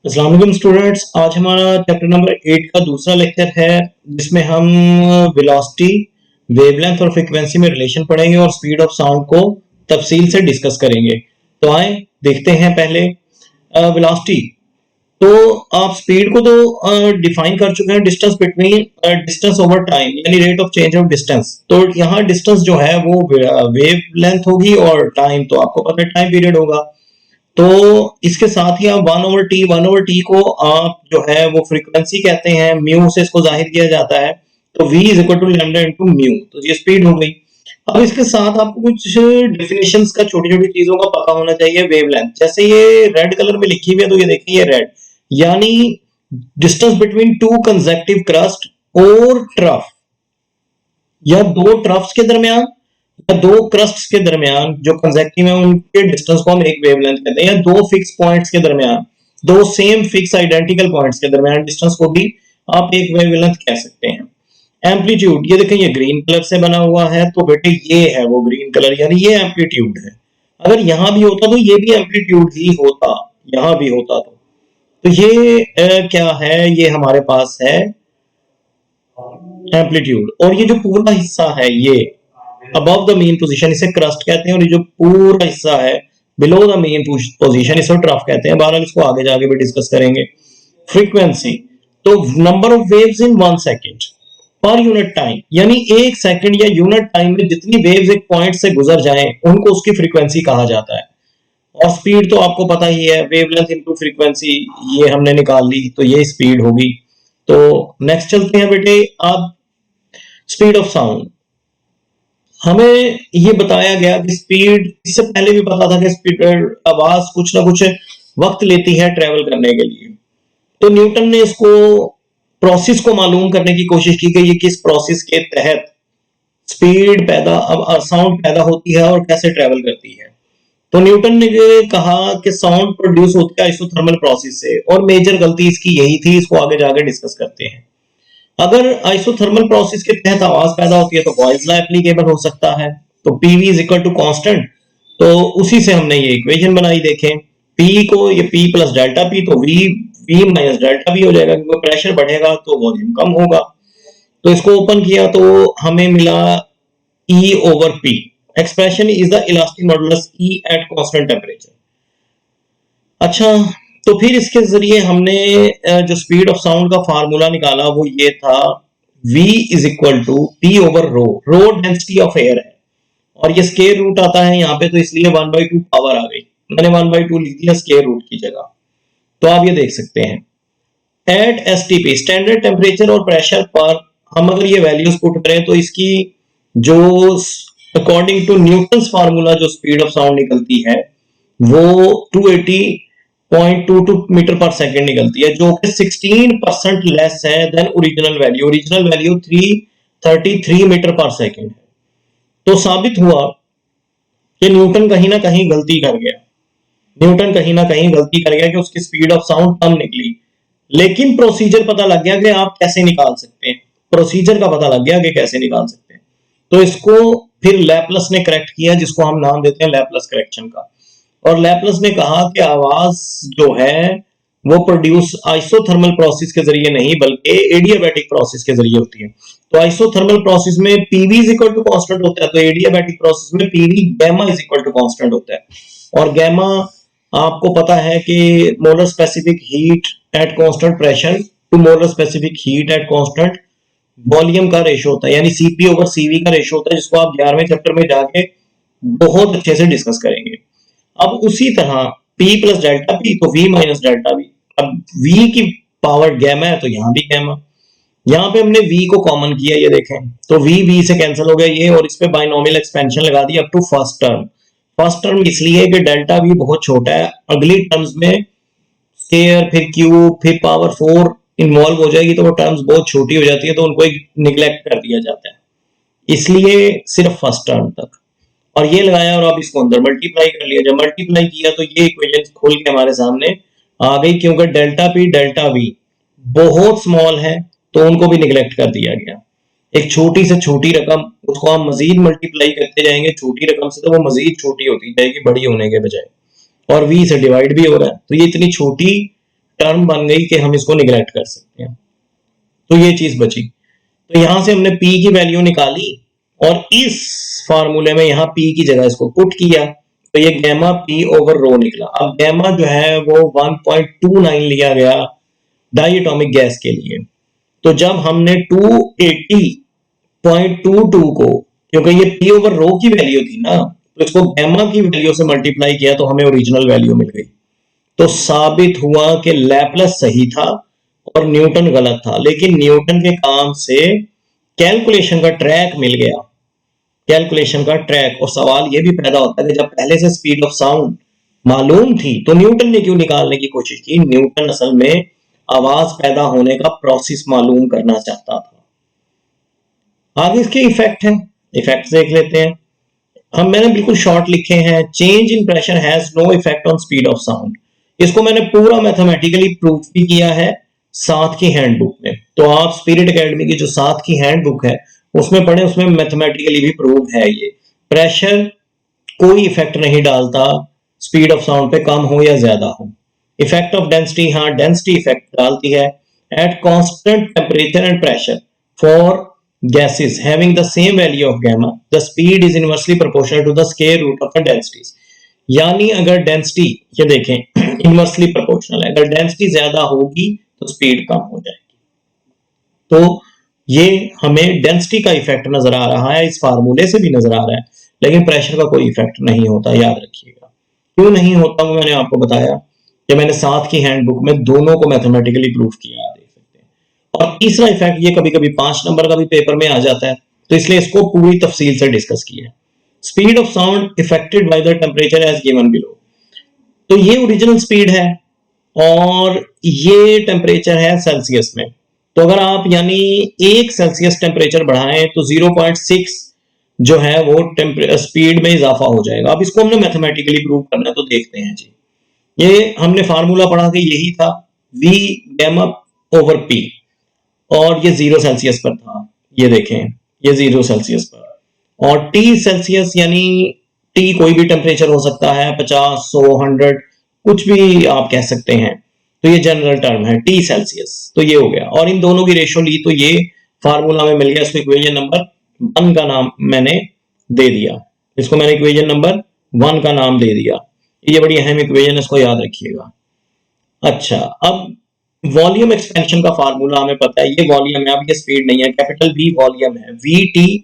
अस्सलाम वालेकुम स्टूडेंट्स। आज हमारा चैप्टर नंबर 8 का दूसरा लेक्चर है जिसमें हम वेलोसिटी, वेवलेंथ और फ्रीक्वेंसी में रिलेशन पढ़ेंगे और स्पीड ऑफ साउंड को तफसील से डिस्कस करेंगे। तो आए देखते हैं पहले वेलोसिटी। तो आप स्पीड को तो डिफाइन कर चुके हैं, distance between distance over time यानी rate of change of distance. तो यहाँ डिस्टेंस जो है वो वेव लेंथ होगी और टाइम तो आपको पता है टाइम पीरियड होगा। तो इसके साथ ही आप वन ओवर टी को आप जो है वो फ्रीक्वेंसी कहते हैं, म्यू से इसको जाहिर किया जाता है। तो v is equal to lambda into mu, तो ये स्पीड हो गई। अब इसके साथ आपको कुछ डेफिनेशंस का, छोटी छोटी चीजों का पता होना चाहिए। वेवलेंथ जैसे ये रेड कलर में लिखी हुई है, तो ये देखिए ये रेड यानी distance between two consecutive crust और ट्रफ, या दो ट्रफ्स के दरमियान या दो क्रस्ट्स के दरमियान जो कंसेक्टिव है उनके डिस्टेंस को हम एक वेवलेंथ कहते हैं। या दो फिक्स पॉइंट्स के दरमियान, दो सेम फिक्स आइडेंटिकल पॉइंट्स के दरमियान डिस्टेंस को भी आप एक वेवलेंथ कह सकते हैं। एम्पलीट्यूड, ये देखें ये ग्रीन कलर से बना हुआ है, तो बेटे ये है वो ग्रीन कलर यानी ये एम्पलीट्यूड है। अगर यहां भी होता तो ये भी एम्पलीट्यूड ही होता, यहां भी होता तो ये क्या है, ये हमारे पास है एम्पलीट्यूड। और ये जो पूरा हिस्सा है ये अबव द मेन पोजीशन, इसे क्रस्ट कहते हैं। और ये जो पूरा हिस्सा है बिलो द मेन पोजीशन, इसे ट्रफ कहते हैं। बहरहाल इसको आगे जाके भी डिस्कस करेंगे। फ्रीक्वेंसी, तो number of waves in 1 second per unit time, यानी एक सेकंड या यूनिट टाइम में जितनी वेव्स एक पॉइंट से गुजर जाएं उनको उसकी फ्रीक्वेंसी कहा जाता है। और स्पीड तो आपको पता ही है, वेवलेंथ इनटू फ्रीक्वेंसी, ये हमने निकाल ली तो ये स्पीड होगी। तो नेक्स्ट चलते हैं बेटे। अब स्पीड ऑफ साउंड, हमें ये बताया गया कि स्पीड, इससे पहले भी पता था कि स्पीड, आवाज कुछ ना कुछ वक्त लेती है ट्रेवल करने के लिए। तो न्यूटन ने इसको प्रोसेस को मालूम करने की कोशिश की कि ये किस प्रोसेस के तहत स्पीड पैदा, अब साउंड पैदा होती है और कैसे ट्रेवल करती है। तो न्यूटन ने कहा कि साउंड प्रोड्यूस होती है आइसोथर्मल प्रोसेस से, और मेजर गलती इसकी यही थी। इसको आगे जाके डिस्कस करते हैं। अगर आइसोथर्मल प्रोसेस के तहत आवाज पैदा होती है तो वॉइस ला एप्लीकेबल हो सकता है। तो PV is equal to constant, तो उसी से हमने ये इक्वेशन बनाई। देखें पी को, ये पी प्लस डेल्टा पी, तो वी माइनस डेल्टा वी हो जाएगा, क्योंकि प्रेशर बढ़ेगा तो वॉल्यूम कम होगा। तो इसको ओपन किया तो हमें मिला E over P. Expression is the elastic modulus E at constant temperature. अच्छा, तो फिर इसके जरिए हमने जो स्पीड ऑफ साउंड का फार्मूला निकाला वो ये था, v is equal to P over rho. Rho density of air है और ये स्केयर रूट आता है यहाँ पे, तो इसलिए 1/2 पावर आ गई। मैंने 1/2 लिख दिया स्केयर रूट की जगह। तो आप ये देख सकते हैं एट एसटीपी, स्टैंडर्ड टेम्परेचर और प्रेशर पर हम अगर ये वैल्यूज पुट करें तो इसकी जो अकॉर्डिंग टू न्यूटन्स फार्मूला जो स्पीड ऑफ साउंड निकलती है वो 280.22 मीटर पर सेकेंड निकलती है, जो कि 16% लेस है than original value. Original value 333 metre पर सेकेंड है। तो साबित हुआ कि न्यूटन कहीं ना कहीं गलती कर गया। न्यूटन कहीं ना कहीं गलती कर गया कि उसकी स्पीड ऑफ साउंड कम निकली। लेकिन प्रोसीजर पता लग गया कि आप कैसे निकाल सकते हैं। प्रोसीजर का पता लग गया कि कैसे निकाल सकते हैं। तो इसको फिर लैपलस ने करेक्ट किया, जिसको हम नाम देते हैं लैपलस करेक्शन का। और लैपलस ने कहा कि आवाज जो है वो प्रोड्यूस आइसोथर्मल प्रोसेस के जरिए नहीं बल्कि एडियाबैटिक प्रोसेस के जरिए होती है। तो आइसोथर्मल प्रोसेस में PV is equal to constant होता है, तो एडियाबैटिक प्रोसेस में PV gamma is equal to constant होता है। और गैमा आपको पता है कि molar specific heat at constant pressure to molar specific heat at constant volume का रेशो होता है, यानी सीपी ओवर सीवी का रेशो होता है, जिसको आप 11वें चैप्टर में जाके बहुत अच्छे से डिस्कस करेंगे। अब उसी तरह P प्लस डेल्टा पी तो V माइनस डेल्टा वी। अब V की पावर गैमा है तो यहां भी गैमा। यहां पे हमने V को कॉमन किया, ये देखें तो V से कैंसिल हो गया ये, और इस पे बाइनोमियल एक्सपेंशन लगा दी up to first term. First term इसलिए कि डेल्टा V बहुत छोटा है, अगली टर्म्स में स्क्वायर फिर क्यूब फिर पावर 4 इन्वॉल्व हो जाएगी तो वो टर्म्स बहुत छोटी हो जाती है, तो उनको निगलेक्ट कर दिया जाता है, इसलिए सिर्फ फर्स्ट टर्म तक। और ये लगाया और आप इसको अंदर मल्टीप्लाई कर लिया। जब मल्टीप्लाई किया तो ये इक्वेशन खुल के हमारे सामने आ गई, क्योंकि डेल्टा पी डेल्टा वी बहुत स्मॉल है तो उनको भी निगलेक्ट कर दिया गया। एक छोटी से छोटी रकम, उसको हम मजीद मल्टीप्लाई करते जाएंगे छोटी रकम से, तो वो मजीद छोटी होती जाएगी बड़ी होने के बजाय, और वी से डिवाइड भी हो रहा है। तो ये इतनी छोटी टर्म बन गई कि हम इसको निगलेक्ट कर सकते हैं, तो ये चीज बची। तो यहां से हमने P की वैल्यू निकाली और इस फार्मूले में यहां P की जगह इसको पुट किया, तो ये गैमा P ओवर रो निकला। अब गैमा जो है वो 1.29 लिया गया डाई एटॉमिक गैस के लिए। तो जब हमने 280.22 को, क्योंकि ये P ओवर रो की वैल्यू थी ना, तो इसको गैमा की वैल्यू से मल्टीप्लाई किया तो हमें ओरिजिनल वैल्यू मिल गई। तो साबित हुआ कि लैपलेस सही था और न्यूटन गलत था, लेकिन न्यूटन के काम से कैलकुलेशन का ट्रैक मिल गया, कैलकुलेशन का ट्रैक। और सवाल यह भी पैदा होता है कि जब पहले से स्पीड ऑफ साउंड मालूम थी तो न्यूटन ने क्यों निकालने की कोशिश की? न्यूटन असल में आवाज पैदा होने का प्रोसेस मालूम करना चाहता था। आगे इसके इफेक्ट हैं, इफेक्ट देख लेते हैं। हम मैंने बिल्कुल शॉर्ट लिखे हैं, change in pressure has no effect on speed of sound. इसको मैंने पूरा मैथमेटिकली प्रूफ भी किया है साथ की हैंडबुक में। तो आप स्पिरिट एकेडमी की जो साथ की हैंडबुक है उसमें पढ़े, उसमें मैथमेटिकली भी प्रूफ है। ये प्रेशर कोई इफेक्ट नहीं डालता स्पीड ऑफ साउंड पे, कम हो या ज्यादा हो। इफेक्ट ऑफ डेंसिटी, हाँ डेंसिटी इफेक्ट डालती है। Eight constant temperature and pressure for gases having the same value of gamma, the speed is inversely proportional to the square root of the densities। यानी अगर डेंसिटी, ये देखें inversely proportional है, अगर density ज्यादा होगी तो स्पीड कम हो जाएगी। तो ये हमें डेंसिटी का इफेक्ट नजर आ रहा है, इस फार्मूले से भी नजर आ रहा है, लेकिन प्रेशर का कोई इफेक्ट नहीं होता, याद रखिएगा। क्यों नहीं होता वो मैंने आपको बताया कि मैंने साथ की हैंडबुक में दोनों को मैथमेटिकली प्रूफ किया। और तीसरा इफेक्ट, ये कभी कभी 5 नंबर का भी पेपर में आ जाता है, तो इसलिए इसको पूरी तफसील से डिस्कस किया है। Speed of sound effected by the temperature as given below. तो ये ओरिजिनल स्पीड है और ये टेम्परेचर है सेल्सियस में। तो अगर आप यानी 1 सेल्सियस टेम्परेचर बढ़ाएं तो 0.6 जो है वो स्पीड में इजाफा हो जाएगा। अब इसको हमने मैथमेटिकली प्रूव करना है, तो देखते हैं जी। ये हमने फार्मूला पढ़ा कि यही था, V गैमा ओवर P, और ये 0 सेल्सियस पर था। ये देखें, ये 0 सेल्सियस पर, और T सेल्सियस यानी T कोई भी टेम्परेचर हो सकता है, 50, 100, 100, कुछ भी आप कह सकते हैं। तो ये जनरल टर्म है T सेल्सियस। तो ये हो गया, और इन दोनों की रेशो ली तो ये फार्मूला में मिल गया। इसको इक्वेशन नंबर 1 का नाम मैंने दे दिया, इसको मैंने इक्वेशन नंबर 1 का नाम दे दिया। ये बड़ी अहम इक्वेशन, इसको याद रखिएगा। अच्छा, अब वॉल्यूम एक्सपेंशन का फार्मूला हमें पता है, ये वॉल्यूम है, अब ये स्पीड नहीं है, कैपिटल V वॉल्यूम है। Vt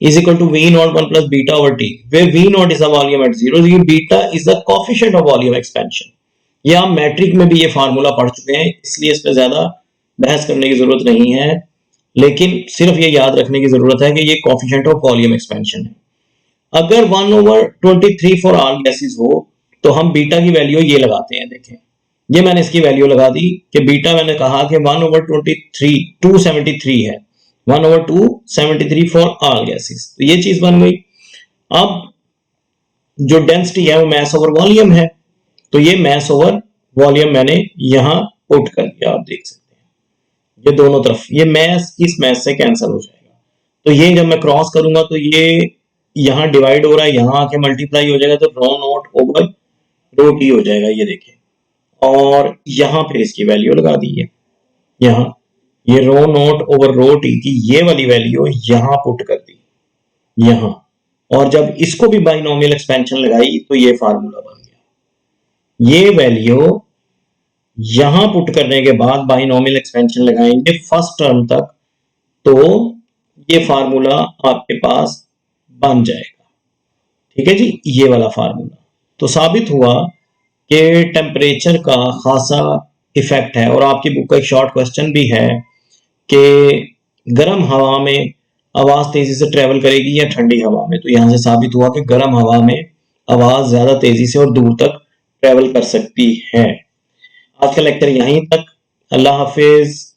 is equal to V naught 1 plus beta over T, where V naught is a volume at 0, beta is the coefficient of volume expansion। ये आप मैट्रिक में भी ये फार्मूला पढ़ चुके हैं, इसलिए इस पर ज्यादा बहस करने की जरूरत नहीं है, लेकिन सिर्फ ये याद रखने की जरूरत है कि ये कोएफिशिएंट ऑफ वॉल्यूम एक्सपेंशन है। अगर 1/23 फॉर ऑल गैसेस हो तो हम बीटा की वैल्यू ये लगाते हैं। देखें, ये मैंने इसकी वैल्यू लगा दी कि बीटा, मैंने कहा कि 1/23 273 है, 1/273 फॉर ऑल गैसेस, तो ये चीज बन गई। अब जो डेंसिटी है वो मैस ओवर वॉल्यूम है, तो ये मैस ओवर वॉल्यूम मैंने यहां पुट कर दिया। आप देख सकते हैं ये दोनों तरफ, ये मैस इस मैस से कैंसिल हो जाएगा। तो ये जब मैं क्रॉस करूंगा तो ये यहां डिवाइड हो रहा है, यहां आके मल्टीप्लाई हो जाएगा, तो रो नॉट ओवर रो टी हो जाएगा। ये देखें, और यहां पे इसकी वैल्यू लगा दी है, यहां ये रो नॉट ओवर रो टी की ये वाली वैल्यू यहां पुट कर दी यहां, और जब इसको भी बाइनोमियल एक्सपेंशन लगाई तो ये फार्मूला बन गया। ये वैल्यू यहां पुट करने के बाद बाइनोमियल एक्सपेंशन लगाएंगे फर्स्ट टर्म तक, तो ये फार्मूला आपके पास बन जाएगा। ठीक है जी, ये वाला फार्मूला। तो साबित हुआ कि टेम्परेचर का खासा इफेक्ट है। और आपकी बुक का एक शॉर्ट क्वेश्चन भी है कि गर्म हवा में आवाज तेजी से ट्रेवल करेगी या ठंडी हवा में। तो यहां से साबित हुआ कि गर्म हवा में आवाज ज्यादा तेजी से और दूर तक ट्रेवल कर सकती है। आज का लेक्चर यहीं तक, अल्लाह हाफिज।